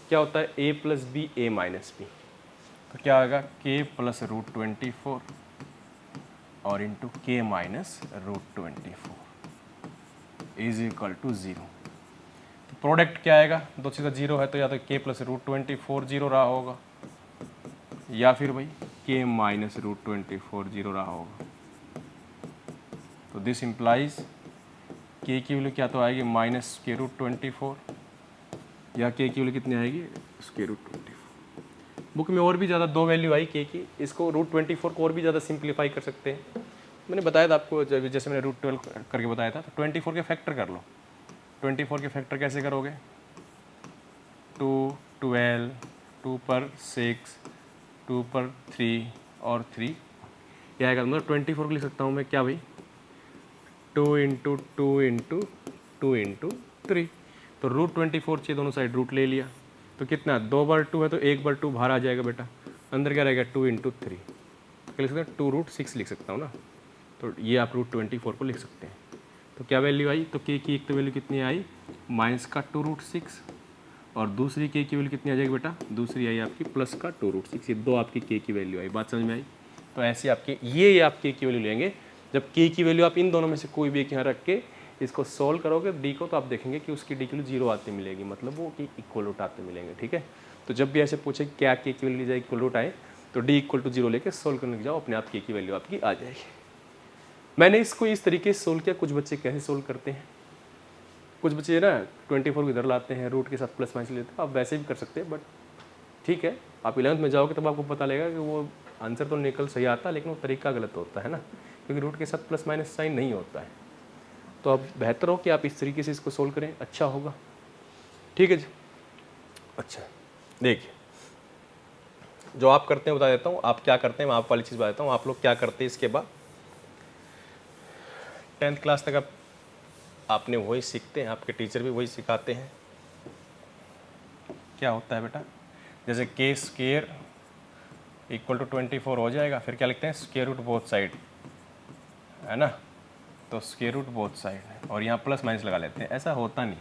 क्या होता है a plus B A minus B, तो क्या आएगा k प्लस रूट 24 और into k minus root 24 is equal to 0। तो प्रोडक्ट क्या आएगा, दो चीज़ का 0 है तो या तो k प्लस रूट 24 0 रहा होगा, या फिर भाई k माइनस रूट 24 0 रहा होगा। तो दिस इम्प्लाइज k की वैल्यू क्या तो आएगी माइनस के रूट 24, या k की वैल्यू कितनी आएगी स्क्वायर रूट 24। बुक में और भी ज़्यादा दो वैल्यू आई k की, इसको रूट 24 को और भी ज़्यादा सिंप्लीफाई कर सकते हैं। मैंने बताया था आपको, जैसे मैंने रूट 12 करके बताया था, तो 24 के फैक्टर कर लो। 24 के फैक्टर कैसे करोगे, 2, 12, 2 पर 6, 2 पर 3 और 3, क्या आएगा, मतलब 24 को लिख सकता हूँ मैं क्या भाई, 2 इंटू 2 इंटू 2 इंटू 3। तो रूट 24 चाहिए, दोनों साइड रूट ले लिया, तो कितना 2 बार 2 है तो 1 बार 2 बाहर आ जाएगा बेटा, अंदर क्या रहेगा 2 इंटू 3, क्या लिख सकते हैं 2 रूट 6 लिख सकता हूँ ना। तो ये आप रूट 24 को लिख सकते हैं। तो क्या वैल्यू आई, तो k की एक तो वैल्यू कितनी आई माइनस का 2 रूट 6, और दूसरी k की वैल्यू कितनी आ जाएगी बेटा, दूसरी आई आपकी प्लस का 2 रूट 6। ये दो आपकी k की वैल्यू आई, बात समझ में आई। तो ऐसे आपके ये आप k की वैल्यू लेंगे, जब k की वैल्यू आप इन दोनों में से कोई भी एक यहाँ रख के इसको सोल्व करोगे d को, तो आप देखेंगे कि उसकी d की वैल्यू 0 आती मिलेगी, मतलब वो कि इक्वल रूट आते मिलेंगे, ठीक है। तो जब भी ऐसे पूछे क्या k की वैल्यू ली जाए इक्वल रूट आए, तो d इक्वल टू 0 लेके सोल्व करने जाओ, अपने आप k की वैल्यू आपकी आ जाएगी। मैंने इसको इस तरीके से सोल्व किया। कुछ बच्चे कैसे सोल्व करते हैं, कुछ बच्चे ना 24 को इधर लाते हैं, रूट के साथ प्लस माइनस लेते हैं, आप वैसे भी कर सकते हैं, बट ठीक है, आप 11th में जाओगे तब आपको पता लगेगा कि वो आंसर तो निकल सही आता है, लेकिन वो तरीका गलत होता है ना, क्योंकि रूट के साथ प्लस माइनस साइन नहीं होता है। तो अब बेहतर हो कि आप इस तरीके से इसको सोल्व करें, अच्छा होगा, ठीक है जी। अच्छा देखिए, जो आप करते हैं बता देता हूँ, आप क्या करते हैं मैं आप वाली चीज़ बता देता हूँ, आप लोग क्या करते हैं इसके बाद 10th क्लास तक आपने वही सीखते हैं, आपके टीचर भी वही सिखाते हैं। क्या होता है बेटा, जैसे k² इक्वल टू 24 हो जाएगा, फिर क्या लिखते हैं स्क्वायर रूट बोथ साइड, है ना, तो स्क्वायर रूट बोथ साइड, और यहाँ प्लस माइनस लगा लेते हैं। ऐसा होता नहीं,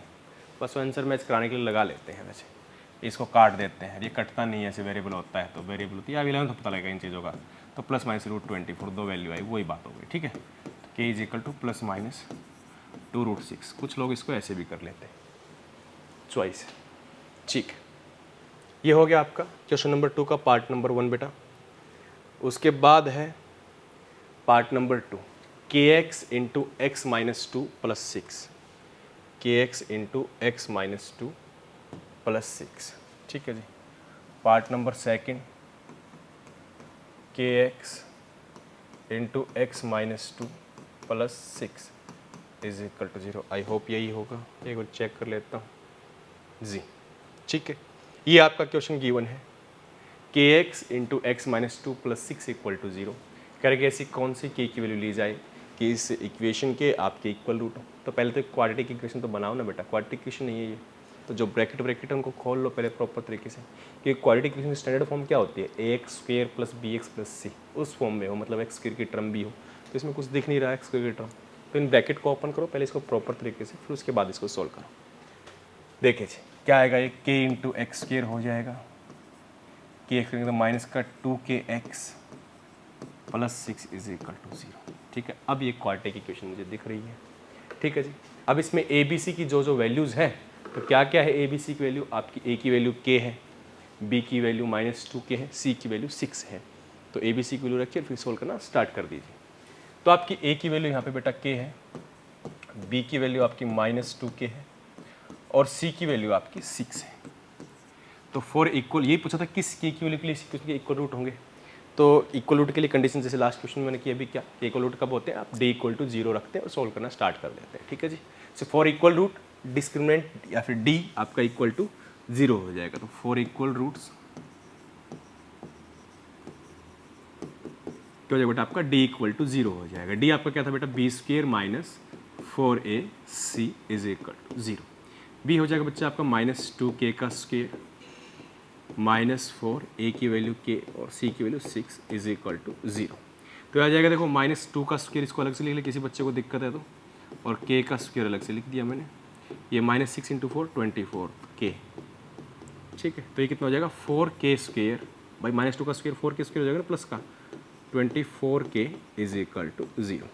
बस आंसर मैच कराने के लिए लगा लेते हैं, वैसे इसको काट देते हैं, ये कटता नहीं है, ऐसे वेरिएबल होता है तो वेरिएबल होती है, अब 11th तो पता लगेगा इन चीज़ों का। तो प्लस माइनस रूट 24 दो वैल्यू आई, वही बात हो गई, ठीक है। तो k is equal to plus minus 2 root 6। कुछ लोग इसको ऐसे भी कर लेते हैं, चॉइस, ठीक। ये हो गया आपका क्वेश्चन नंबर 2 का पार्ट नंबर 1 बेटा। उसके बाद है part number 2, kx into x minus 2 plus 6, kx into x minus 2 plus 6, ठीक है जी। Part number 2 kx into x minus two plus six is equal to 0। I hope यही होगा, एक बार चेक कर लेता हूँ जी। ठीक है, ये आपका क्वेश्चन गिवन है के X into x minus two plus six equal to 0। करके ऐसी कौन सी के की वैल्यू ली जाए कि इस इक्वेशन के आपके इक्वल रूट हो। तो पहले तो क्वाड्रेटिक इक्वेशन तो बनाओ ना बेटा, क्वाड्रेटिक इक्वेशन नहीं है ये, तो जो ब्रैकेट ब्रैकेट है उनको खोल लो पहले प्रॉपर तरीके से कि क्वाड्रेटिक इक्वेशन की स्टैंडर्ड फॉर्म क्या होती है, a x square plus b x plus c, उस फॉर्म में हो, मतलब एक्स स्क्वेयर की टर्म भी हो। तो इसमें कुछ दिख नहीं रहा है एक्स स्क्वेयर की टर्म, तो इन ब्रैकेट को ओपन करो पहले इसको प्रॉपर तरीके से, फिर उसके बाद इसको सोल्व करो। देखिए जी क्या आएगा, ये के इंटू एक्स स्क्वेयर हो जाएगा, के एक्स करेंगे तो माइनस का 2kx plus 6 is equal to 0। ठीक है, अब ये क्वाड्रेटिक इक्वेशन मुझे दिख रही है। ठीक है जी, अब इसमें ए बी सी की जो जो वैल्यूज़ हैं, तो क्या क्या है ए बी सी की वैल्यू, आपकी ए की वैल्यू k है, बी की वैल्यू -2k है, सी की वैल्यू 6 है। तो ए बी सी की वैल्यू रखिए फिर सोल्व करना स्टार्ट कर दीजिए। तो आपकी ए की वैल्यू यहाँ पे बेटा k है, बी की वैल्यू आपकी -2k है और सी की वैल्यू आपकी 6 है। तो फॉर इक्वल, यही पूछा था किस के की वैल्यू के लिए इसके इक्वल रूट होंगे। तो इक्वल रूट के लिए कंडीशन जैसे लास्ट क्वेश्चन में मैंने किया, अभी क्या इक्वल रूट कब होते हैं, आप डी इक्वल टू 0 रखते हैं और सोल्व करना स्टार्ट कर देते हैं। ठीक है जी, so for equal root discriminant या फिर डी आपका इक्वल टू 0 हो जाएगा। तो फॉर इक्वल रूट्स क्या हो जाएगा बेटा, आपका डी इक्वल टू 0 हो जाएगा। डी आपका क्या था बेटा, B square minus 4ac is equal to 0। B हो जाएगा बच्चा आपका -2k का स्क्वेयर -4 ए की वैल्यू k और सी की वैल्यू 6 इज इक्वल टू 0। तो आ जाएगा देखो -2 का स्क्वेयर, इसको अलग से लिख ले किसी बच्चे को दिक्कत है तो, और k का स्क्वेयर अलग से लिख दिया मैंने, ये -6 × 4 24k। ठीक है, तो ये कितना हो जाएगा 4k स्क्वेयर, भाई -2 का स्क्वेयर 4k स्क्वेयर हो जाएगा ना प्लस का 24k इज इक्वल टू 0।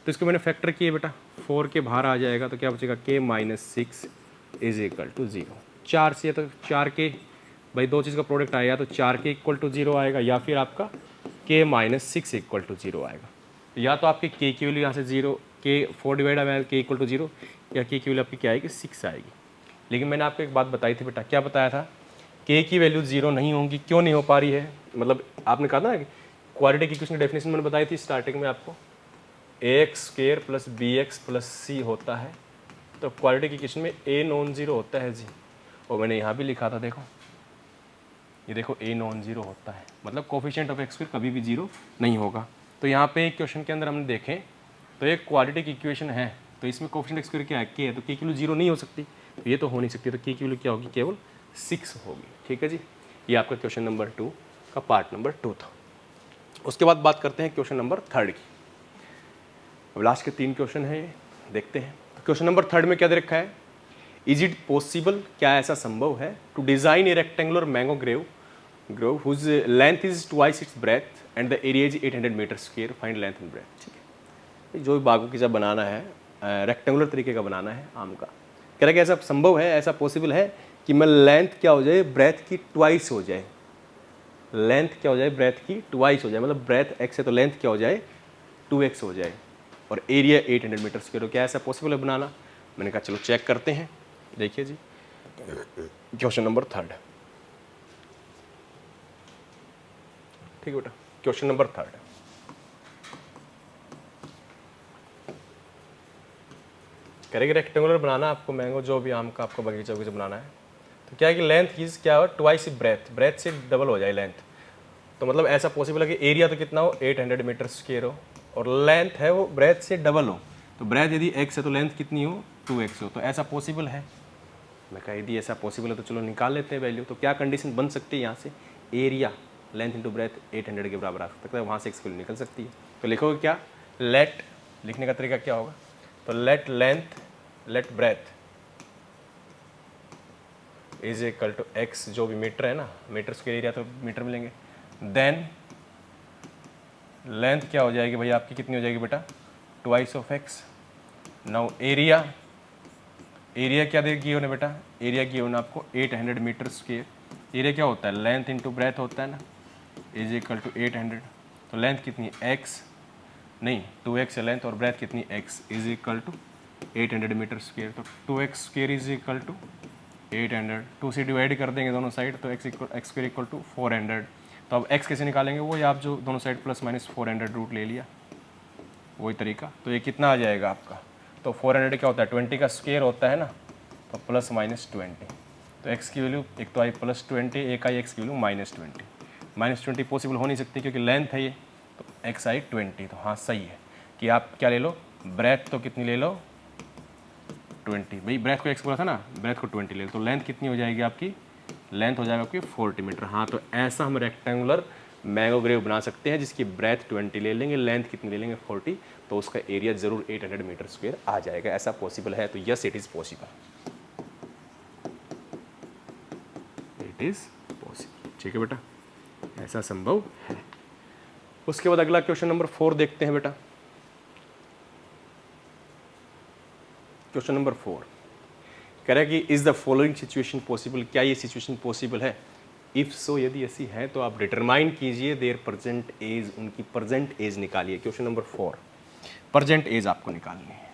तो इसको मैंने फैक्टर किए बेटा, 4k बाहर आ जाएगा तो क्या बचेगा k -6 इज इक्वल टू 0। 4 से तो 4k, भाई दो चीज़ का प्रोडक्ट आएगा तो 4k इक्वल टू 0 आएगा या फिर आपका k -6 इक्वल टू 0 आएगा। या तो आपकी k की वैल्यू यहाँ से 0, k 4 डिवाइड आएगा k इक्वल टू 0, या k की वैल्यू आपकी क्या आएगी 6 आएगी। लेकिन मैंने आपको एक बात बताई थी बेटा, क्या बताया था, k की वैल्यू 0 नहीं होंगी, क्यों नहीं हो पा रही है, मतलब आपने कहा था ना क्वाड्रेटिक इक्वेशन की डेफिनेशन मैंने बताई थी स्टार्टिंग में आपको, x square plus b x plus c होता है, तो क्वाड्रेटिक इक्वेशन में ए नॉन जीरो होता है जी। और मैंने यहाँ भी लिखा था, देखो ये देखो ए नॉन जीरो होता है, मतलब कोफिशिएंट ऑफ एक्स स्क्वेयर कभी भी जीरो नहीं होगा। तो यहाँ पे एक क्वेश्चन के अंदर हमने देखें तो एक क्वाड्रेटिक इक्वेशन है, तो इसमें कोफिशिएंट एक्स स्क्वेयर क्या है, के है, तो के की वैल्यू जीरो नहीं हो सकती, तो ये तो हो नहीं सकती, तो के की वैल्यू क्या होगी, केवल 6 होगी। ठीक है जी, ये आपका क्वेश्चन नंबर 2 का पार्ट नंबर 2 था। उसके बाद बात करते हैं क्वेश्चन नंबर 3 की। अब लास्ट के 3 क्वेश्चन हैं, देखते हैं। क्वेश्चन नंबर 3 में क्या दे रखा है, इज इट पॉसिबल, क्या ऐसा संभव है, to design a rectangular mango grove whose length is twice its breadth and the area is 800 metre square, find length and breadth. ठीक है, जो भी बागों की जब बनाना है, रेक्टेंगुलर तरीके का बनाना है आम का, कह रहा है कि ऐसा संभव है, ऐसा पॉसिबल है कि मैं लेंथ क्या हो जाए, ब्रेथ की ट्वाइस हो जाए, लेंथ क्या हो जाए, ब्रेथ की ट्वाइस हो जाए, मतलब ब्रेथ x है तो लेंथ क्या हो जाए 2x हो जाए, और एरिया 800 मीटर स्क्वायर हो, क्या ऐसा पॉसिबल है बनाना। मैंने कहा चलो चेक करते हैं। देखिए जी क्वेश्चन नंबर 3, ठीक है बेटा, क्वेश्चन नंबर 3 करेंगे रेक्टेंगुलर बनाना आपको मैंगो, जो भी आम का आपको बगीचा बगीचा बनाना है, तो क्या है कि लेंथ की क्या हो, ट्वाइस ब्रेथ, ब्रेथ से डबल हो जाए लेंथ, तो मतलब ऐसा पॉसिबल है कि एरिया तो कितना हो 800 मीटर स्क्वायर हो और लेंथ है वो ब्रेथ से डबल हो, तो ब्रेथ यदि x है तो लेंथ कितनी हो 2x हो, तो ऐसा पॉसिबल है। मैं कहा यदि ऐसा पॉसिबल है तो चलो निकाल लेते हैं वैल्यू। तो क्या कंडीशन बन सकती है यहाँ से, एरिया लेंथ इंटू ब्रेथ 800 के बराबर आ सकता है, वहाँ से x की वैल्यू निकल सकती है। तो लिखोगे क्या, लेट, लिखने का तरीका क्या होगा, तो let length let breadth is equal to x, जो भी मीटर है ना, मीटर स्क्वायर एरिया तो मीटर में लेंगे, देन लेंथ क्या हो जाएगी भाई आपकी, कितनी हो जाएगी बेटा, twice of x। Now area, area क्या देगी गिवन है बेटा, एरिया गिवन आपको 800 मीटर स्क्वायर, एरिया क्या होता है लेंथ इंटू ब्रेथ होता है ना, इज इक्वल टू 800, तो लेंथ कितनी x, नहीं 2x है लेंथ और ब्रेथ कितनी x, is equal to 800 metre square, तो 2x square is equal to 800, 2 से डिवाइड कर देंगे दोनों साइड, तो x स्क्वायर इक्वल टू 400, तो अब x कैसे निकालेंगे, वो आप जो दोनों साइड प्लस माइनस 400 रूट ले लिया, वही तरीका। तो ये कितना आ जाएगा आपका, तो 400 क्या होता है 20 का स्क्वायर होता है ना, तो प्लस माइनस 20। तो x की वैल्यू एक तो आई +20, एक आई x की वैल्यू -20। -20 पॉसिबल हो नहीं सकती क्योंकि लेंथ है ये, तो x आई 20। तो हाँ सही है कि आप क्या ले लो, ब्रेथ तो कितनी ले लो 20, भाई ब्रेथ को x बोला था ना, ब्रेथ को 20 ले लो, तो लेंथ कितनी हो जाएगी आपकी, लेंथ हो जाएगा आपकी 40 मीटर। हाँ तो ऐसा हम रेक्टेंगुलर मैंगो ग्रेव बना सकते हैं जिसकी ब्रेथ 20 ले लेंगे, लेंथ कितनी ले लेंगे 40, तो उसका एरिया जरूर 800 मीटर स्क्वायर आ जाएगा। ऐसा पॉसिबल है, तो yes it is possible, it is possible. ठीक है बेटा, ऐसा संभव है। उसके बाद अगला क्वेश्चन नंबर 4 देखते हैं बेटा। क्वेश्चन नंबर 4 कह रहा है कि is the following situation possible, क्या ये सिचुएशन पॉसिबल है, इफ सो यदि ऐसी है तो आप डिटरमाइन कीजिए देयर प्रेजेंट एज, उनकी प्रेजेंट एज निकालिए। क्वेश्चन नंबर 4 प्रेजेंट एज आपको निकालनी है।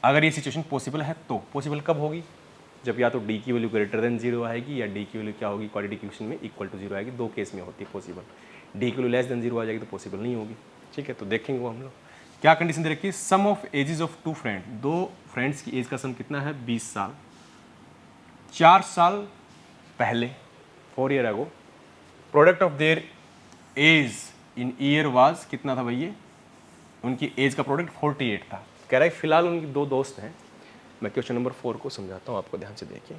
अगर ये सिचुएशन पॉसिबल है तो पॉसिबल कब होगी, जब या तो डी की वैल्यू ग्रेटर देन 0 आएगी या डी की वैल्यू क्या होगी क्वाड्रेटिक इक्वेशन में इक्वल टू 0 आएगी। दो केस में होती है पॉसिबल, डी की वैल्यू लेस देन 0 आ जाएगी तो पॉसिबल नहीं होगी। ठीक है, तो देखेंगे वो हम लोग। क्या कंडीशन दे रखी है, sum of ages of two friend, दो फ्रेंड्स की एज का सम कितना है 20 साल। 4 साल पहले 4 year ago product of their age in year was कितना था भैया, उनकी एज का प्रोडक्ट 48 था। कह रहा है फिलहाल उनकी दो दोस्त हैं। मैं क्वेश्चन नंबर 4 को समझाता हूँ आपको, ध्यान से देखिए।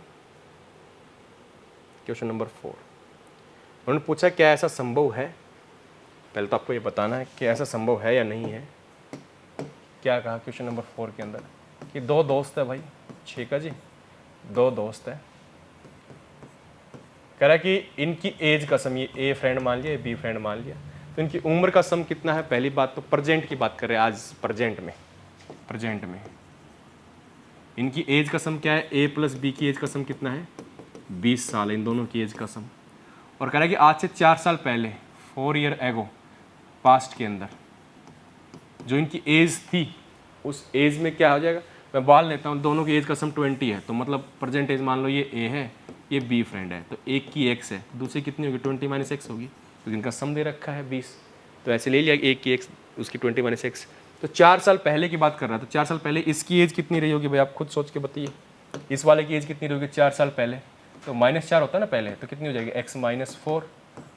क्वेश्चन नंबर 4 उन्होंने पूछा क्या ऐसा संभव है, पहले तो आपको ये बताना है कि ऐसा संभव है या नहीं है। क्या कहा क्वेश्चन नंबर 4 के अंदर कि दो दोस्त है भाई, ठीक है जी, दो दोस्त है। कह रहा है कि इनकी एज का सम, ये ए फ्रेंड मान लिया, बी फ्रेंड मान लिया, तो इनकी उम्र का सम कितना है। पहली बात तो प्रेजेंट की बात कर रहे हैं, आज प्रेजेंट में इनकी एज का सम क्या है, ए प्लस बी की एज का सम कितना है 20 साल, इन दोनों की एज का सम। और कह रहा है कि आज से 4 साल पहले 4 ईयर एगो पास्ट के अंदर जो इनकी एज थी, उस एज में क्या हो जाएगा, मैं बाल लेता हूँ, दोनों की एज का सम 20 है, तो मतलब प्रेजेंट एज मान लो ये ए है, ये बी फ्रेंड है, तो एक की एक्स है, दूसरी कितनी होगी 20 माइनस एक्स होगी, तो इनका सम दे रखा है 20, तो ऐसे ले लिया एक की एक्स उसकी 20 माइनस एक्स। तो 4 साल पहले की बात कर रहा है, तो 4 साल पहले इसकी एज कितनी रही होगी भाई, आप खुद सोच के बताइए, इस वाले की एज कितनी रही होगी 4 साल पहले, तो -4 होता है ना पहले, तो कितनी हो जाएगी x-4,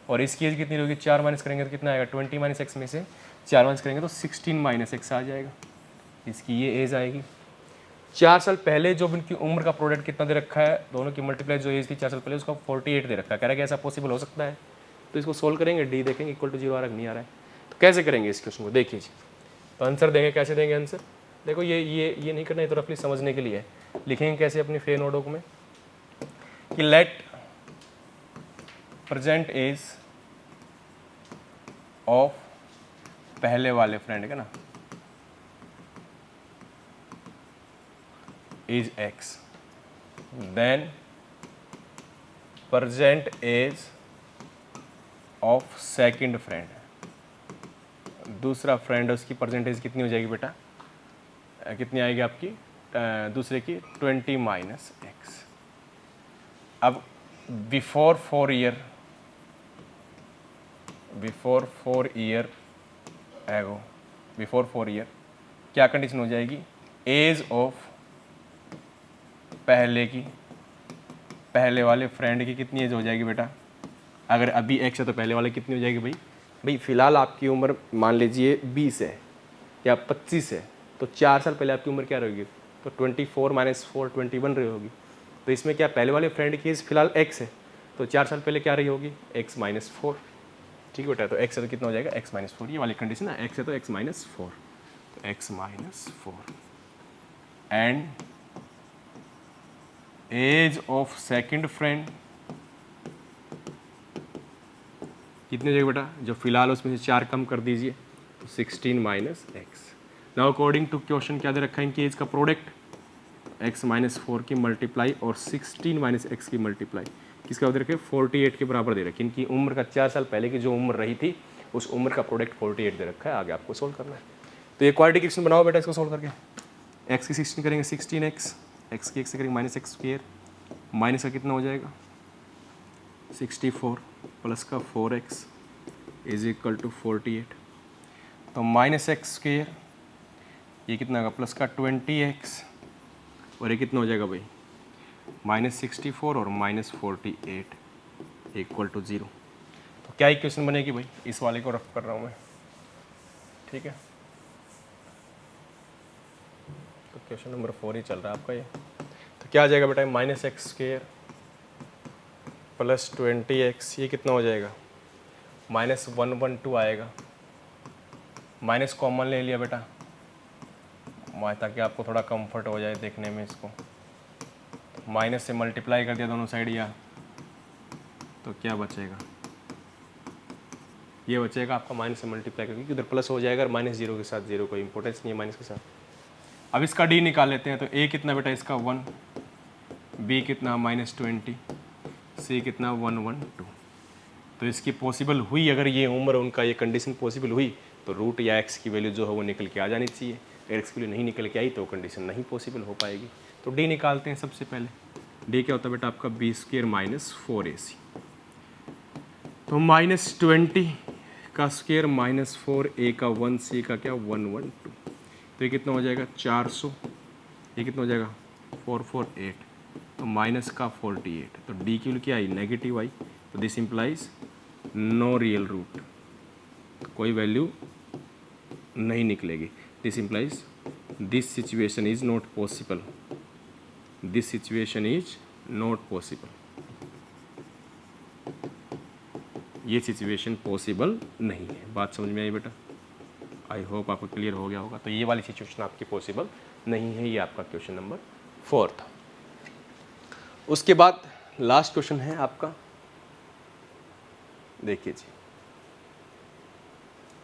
और इसकी एज कितनी रही होगी 4 माइनस करेंगे तो कितना आएगा 20 माइनस एक्स में से 4 माइनस करेंगे तो 16 माइनस एक्स आ जाएगा, इसकी ये एज आएगी। 4 साल पहले जो इनकी उम्र का प्रोडक्ट कितना दे रखा है, दोनों की मल्टीप्लाई जो एज थी 4 साल पहले उसका 48 दे रखा है। कह रहा है कि ऐसा पॉसिबल हो सकता है, तो इसको सोल्व करेंगे, डी देखेंगे इक्वल टू 0 आ रहा है नहीं आ रहा है, तो कैसे करेंगे इस क्वेश्चन को देखिए जी। तो आंसर देंगे, कैसे देंगे आंसर, देखो ये नहीं करना, ये तो रफली समझने के लिए है। लिखेंगे कैसे अपनी फेयर नोटबुक में कि लेट प्रेजेंट एज ऑफ पहले वाले फ्रेंड है ना is x, then present age of second friend, दूसरा फ्रेंड है उसकी परसेंटेज कितनी हो जाएगी बेटा, कितनी आएगी आपकी दूसरे की 20 माइनस एक्स। अब before 4 year ago, before 4 year क्या कंडीशन हो जाएगी, एज ऑफ पहले वाले फ्रेंड की कितनी एज हो जाएगी बेटा, अगर अभी एक्स है तो पहले वाले कितनी हो जाएगी भाई फिलहाल आपकी उम्र मान लीजिए 20 है या 25 है, तो 4 साल पहले आपकी उम्र क्या रहेगी, तो 24 माइनस 4 21 रही होगी। तो इसमें क्या पहले वाले फ्रेंड की एज फिलहाल एक्स है, तो 4 साल पहले क्या रही होगी x माइनस 4। ठीक है बेटा, तो x है तो कितना हो जाएगा x माइनस 4, ये वाली कंडीशन है, x है तो x माइनस 4, तो x minus 4 and age of second friend कितने जाएगा बेटा, जो फिलहाल उसमें से 4 कम कर दीजिए तो 16 minus X. Now according to question क्या दे रखा है, इनकी एज का प्रोडक्ट x माइनस 4 की मल्टीप्लाई और 16 माइनस एक्स की मल्टीप्लाई किसका दे रखे 48 के बराबर दे रखे। इनकी उम्र का 4 साल पहले की जो उम्र रही थी उस उम्र का प्रोडक्ट 48 दे रखा है। आगे आपको सोल्व करना है, तो ये क्वाड्रेटिक इक्वेशन बनाओ बेटा, इसको सोल्व करके। x की 16 करेंगे 16x, x की x से करेंगे माइनस एक्स स्क्वेयर, माइनस का कितना हो जाएगा 64 प्लस का 4x इज इक्वल टू 48। तो माइनस एक्स स्क्वेयर ये कितना होगा प्लस का 20x और ये कितना हो जाएगा भाई माइनस 64 और माइनस 48 इक्वल टू 0। तो क्या इक्वेशन बनेगी भाई, इस वाले को रफ कर रहा हूँ मैं, ठीक है। तो क्वेश्चन नंबर 4 ही चल रहा है आपका ये। तो क्या आ जाएगा बेटा minus X square plus 20x ये कितना हो जाएगा माइनस 112 आएगा। माइनस कॉमन ले लिया बेटा ताकि आपको थोड़ा कंफर्ट हो जाए देखने में इसको। माइनस से मल्टीप्लाई कर दिया दोनों साइड या, तो क्या बचेगा, ये बचेगा आपका माइनस से मल्टीप्लाई करके, उधर प्लस हो जाएगा और माइनस जीरो के साथ, जीरो कोई इंपॉर्टेंस नहीं है माइनस के साथ। अब इसका डी निकाल लेते हैं। तो ए कितना बेटा इसका 1, बी कितना -20, सी कितना 112। तो इसकी पॉसिबल हुई, अगर ये उम्र उनका ये कंडीशन पॉसिबल हुई तो रूट या एक्स की वैल्यू जो है वो निकल के आ जानी चाहिए। अगर एक्स की वैल्यू नहीं निकल के आई तो कंडीशन नहीं पॉसिबल हो पाएगी। तो डी निकालते हैं सबसे पहले। डी क्या होता है बेटा आपका b² - 4ac। तो -20 का स्क्वायर -4, a का 1, c का क्या 112। तो ये कितना हो जाएगा 400, ये कितना हो जाएगा 448, तो माइनस का 48। तो डी की वैल्यू क्या आई नेगेटिव आई। तो this implies no real root, कोई वैल्यू नहीं निकलेगी। This implies this situation is not possible, this situation is not possible, ये सिचुएशन पॉसिबल नहीं है। बात समझ में आई बेटा, आई होप आपको क्लियर हो गया होगा। तो ये वाली सिचुएशन आपकी पॉसिबल नहीं है। ये आपका क्वेश्चन नंबर 4 था। उसके बाद लास्ट क्वेश्चन है आपका, देखिए जी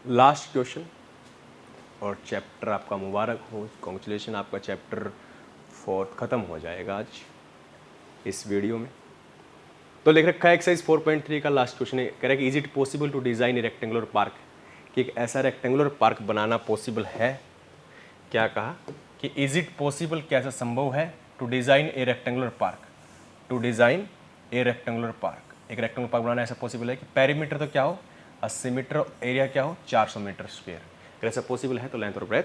लास्ट क्वेश्चन, और चैप्टर आपका मुबारक हो, कॉन्ग्रेचुलेशन, आपका चैप्टर 4 ख़त्म हो जाएगा आज इस वीडियो में। तो लिख रखा है एक्सरसाइज 4.3 का लास्ट क्वेश्चन है, कह रहा है कि is it possible to design a rectangular park, कि एक ऐसा रेक्टेंगुलर पार्क बनाना पॉसिबल है। क्या कहा कि इज इट पॉसिबल, क्या ऐसा संभव है to design a rectangular park, to design a rectangular park, एक रेक्टेंगुलर पार्क बनाना ऐसा पॉसिबल है कि पेरीमीटर तो क्या हो 80 मीटर, एरिया क्या हो 400 मीटर स्क्वायर। अगर ऐसा पॉसिबल है तो लेंथ और ब्रेथ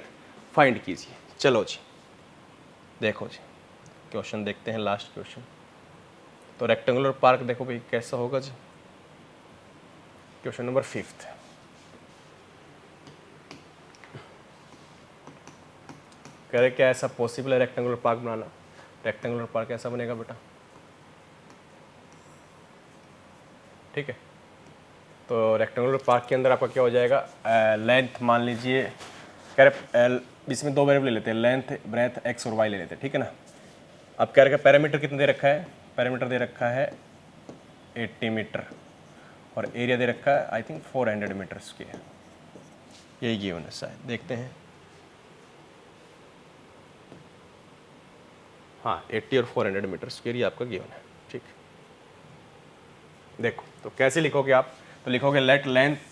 फाइंड कीजिए। चलो जी देखो जी क्वेश्चन देखते हैं, लास्ट क्वेश्चन। तो रेक्टेंगुलर पार्क देखो भाई कैसा होगा जी। क्वेश्चन नंबर 5 कह रहे क्या ऐसा पॉसिबल है रेक्टेंगुलर पार्क बनाना। रेक्टेंगुलर पार्क ऐसा बनेगा बेटा, ठीक है। तो रेक्टेंगुलर पार्क के अंदर आपका क्या हो जाएगा, लेंथ मान लीजिए, कह रहे इसमें दो वेरिएबल ले लेते हैं, लेंथ ब्रेथ एक्स और वाई ले लेते हैं, ठीक है ना। अब कह रहे पैरामीटर कितना दे रखा है, पैरामीटर दे रखा है 80 मीटर और एरिया दे रखा है आई थिंक 400 मीटर स्क्वायर, यही गिवन है शायद, देखते हैं। हाँ 80 और 400 मीटर स्क्वायर ये आपका गिवन है, ठीक। देखो तो कैसे लिखोगे आप, तो लिखोगे let length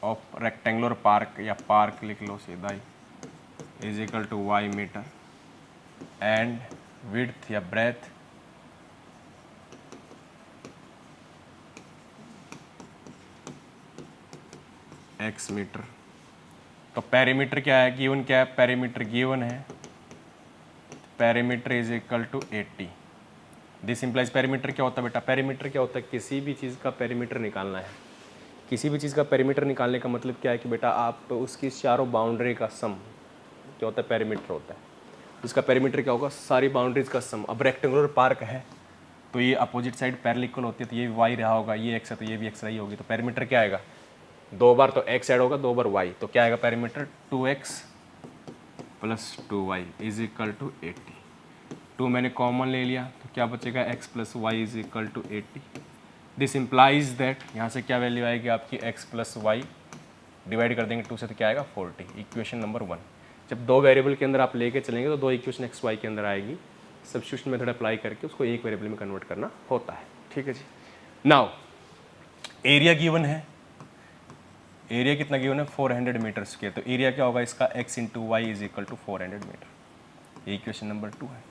of rectangular park, या पार्क लिख लो सीधा ही, is equal to y metre and width या ब्रेथ एक्स मीटर। तो पेरीमीटर क्या है गिवन, क्या है पेरीमीटर गिवन है, perimeter is equal to 80। This implies perimeter क्या होता है बेटा, पेरीमीटर क्या होता है, किसी भी चीज़ का पेरीमीटर निकालना है। किसी भी चीज़ का पेरीमीटर निकालने का मतलब क्या है कि बेटा आप उसकी चारों बाउंड्री का सम क्या होता है, पेरीमीटर होता है। इसका पेरीमीटर क्या होगा, सारी बाउंड्रीज का सम। अब रेक्टेंगुलर पार्क है तो ये अपोजिट साइड पैरेलल होती है, तो ये वाई रहा होगा, ये एक्स है तो ये भी एक्स रही होगी। तो पेरीमीटर क्या आएगा, 2 बार तो एक्स ऐड होगा, 2 बार वाई, तो क्या आएगा perimeter 2x + 2y is equal to 80। 2 मैंने कॉमन ले लिया तो क्या बचेगा x + y is equal to 80। This implies that यहाँ से क्या वैल्यू आएगी आपकी x + y डिवाइड कर देंगे 2 से तो क्या आएगा 40। Equation number 1। जब 2 वेरिएबल के अंदर आप लेके चलेंगे तो 2 इक्वेशन x y के अंदर आएगी, सब्स्टिट्यूशन मेथड अप्लाई करके उसको एक वेरिएबल में कन्वर्ट करना होता है, ठीक है जी। नाउ एरिया गिवन है, एरिया कितना गिवन है 400 मीटर स्क्वायर। तो एरिया क्या होगा इसका x × y is equal to 400 metre. ये इक्वेशन नंबर 2 है।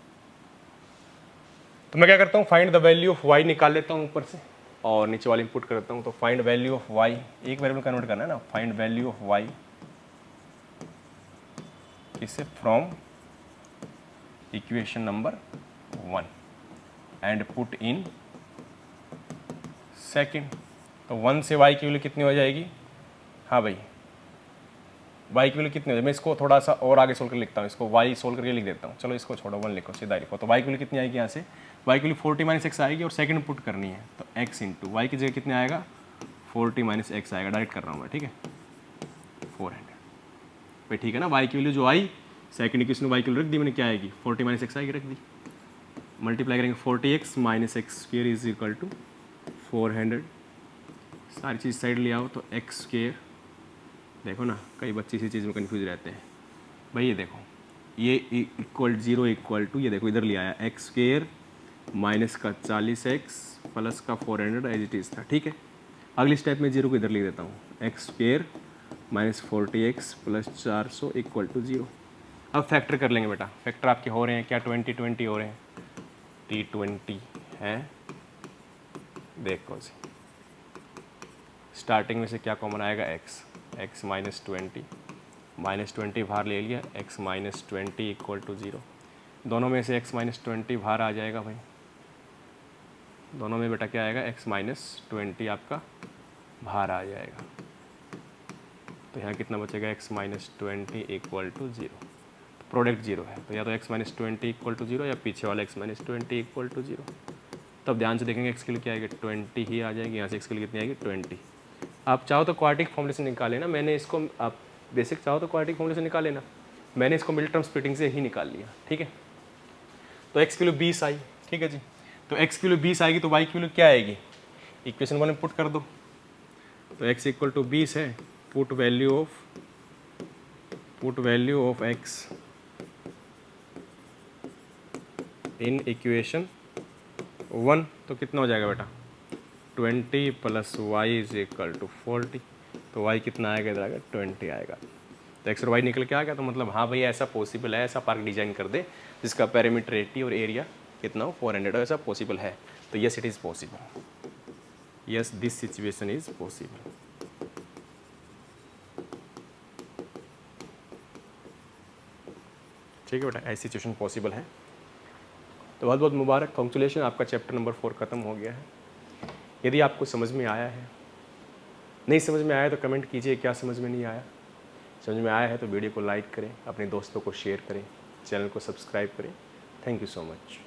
तो मैं क्या करता हूँ, find the value of y निकाल लेता हूँ ऊपर से और नीचे वाली इनपुट करता हूँ। तो फाइंड वैल्यू ऑफ y, एक वेरिएबल कन्वर्ट करना है ना, फाइंड वैल्यू ऑफ y किससे, from equation number 1 and put in second. तो 1 से y की वैल्यू कितनी हो जाएगी, हाँ भाई y की वैल्यू कितनी हो जाएगी, मैं इसको थोड़ा सा और आगे सोल्व कर लिखता हूँ, इसको y सोल्व करके लिख देता हूँ, चलो इसको छोड़ो 1 लिखो, सीधा लिखो। तो y की वैल्यू कितनी आएगी, यहाँ से y की वैल्यू 40 माइनस एक्स आएगी और सेकंड पुट करनी है, तो x इंटू वाई की जगह कितने आएगा 40 माइनस एक्स आएगा, डायरेक्ट कर रहा हूँ मैं, ठीक है 400 भाई, ठीक है ना। y की वैल्यू जो आई सेकंड इक्वेशन में y की वैल्यू रख दी मैंने, क्या आएगी 40 माइनस एक्स आएगी, रख दी, मल्टीप्लाई करेंगे 40x minus X square is equal to 400, सारी चीज़ साइड ले आओ तो एक्स स्क्वेयर, देखो ना कई बच्चे इसी चीज़ में कंफ्यूज रहते हैं भाई, ये देखो ये इक्वल 0 इक्वल टू, ये देखो इधर ले आया एक्स स्क्वेयर माइनस का 40x प्लस का 400 एज इट इज़ था, ठीक है। अगली स्टेप में 0 को इधर लिख देता हूँ, X square minus 40x plus 400 equal to 0। अब फैक्टर कर लेंगे बेटा, फैक्टर आपके हो रहे हैं क्या, 20 हो रहे हैं, T20 है, देखो जी स्टार्टिंग में से क्या कॉमन आएगा, x माइनस 20 बाहर ले लिया, x माइनस 20 इक्वल टू 0, दोनों में से x माइनस 20 बाहर आ जाएगा भाई, दोनों में बेटा क्या आएगा, x माइनस 20 आपका बाहर आ जाएगा, तो यहाँ कितना बचेगा, x minus 20 equal to 0, product 0 है, तो या तो x माइनस 20 इक्वल टू 0 या पीछे वाला x माइनस 20 इक्वल टू 0। तब ध्यान से देखेंगे x के लिए क्या आएगी 20 ही आ जाएगी, यहाँ से x के लिए कितनी आएगी 20। आप चाहो तो क्वाड्रेटिक फॉर्मूले से निकाल लेना, मैंने इसको, आप बेसिक चाहो तो क्वाड्रेटिक फॉर्मूले से निकाल लेना, मैंने इसको मिडिल टर्म स्प्लिटिंग से ही निकाल लिया, ठीक है। तो x की वैल्यू 20 आई, ठीक है जी, तो x की वैल्यू 20 आएगी तो y की वैल्यू क्या आएगी, इक्वेशन 1 में पुट कर दो, तो x इक्वल टू 20 है, put value of x in equation 1, तो कितना हो जाएगा बेटा 20 plus Y is equal to 40, तो y कितना आएगा, इधर आएगा 20 आएगा, तो x और y निकल के आ गया, तो मतलब हाँ भैया ऐसा पॉसिबल है, ऐसा पार्क डिजाइन कर दे जिसका पेरीमीटर 80 और एरिया कितना हो 400, ऐसा पॉसिबल है, तो yes it is possible, yes this situation is possible. ठीक है बेटा, ऐसी सिचुएशन पॉसिबल है, तो बहुत बहुत मुबारक, कॉन्ग्रेचुलेशन, आपका चैप्टर नंबर 4 ख़त्म हो गया है। यदि आपको समझ में आया है, नहीं समझ में आया तो कमेंट कीजिए क्या समझ में नहीं आया, समझ में आया है तो वीडियो को लाइक करें, अपने दोस्तों को शेयर करें, चैनल को सब्सक्राइब करें। Thank you so much.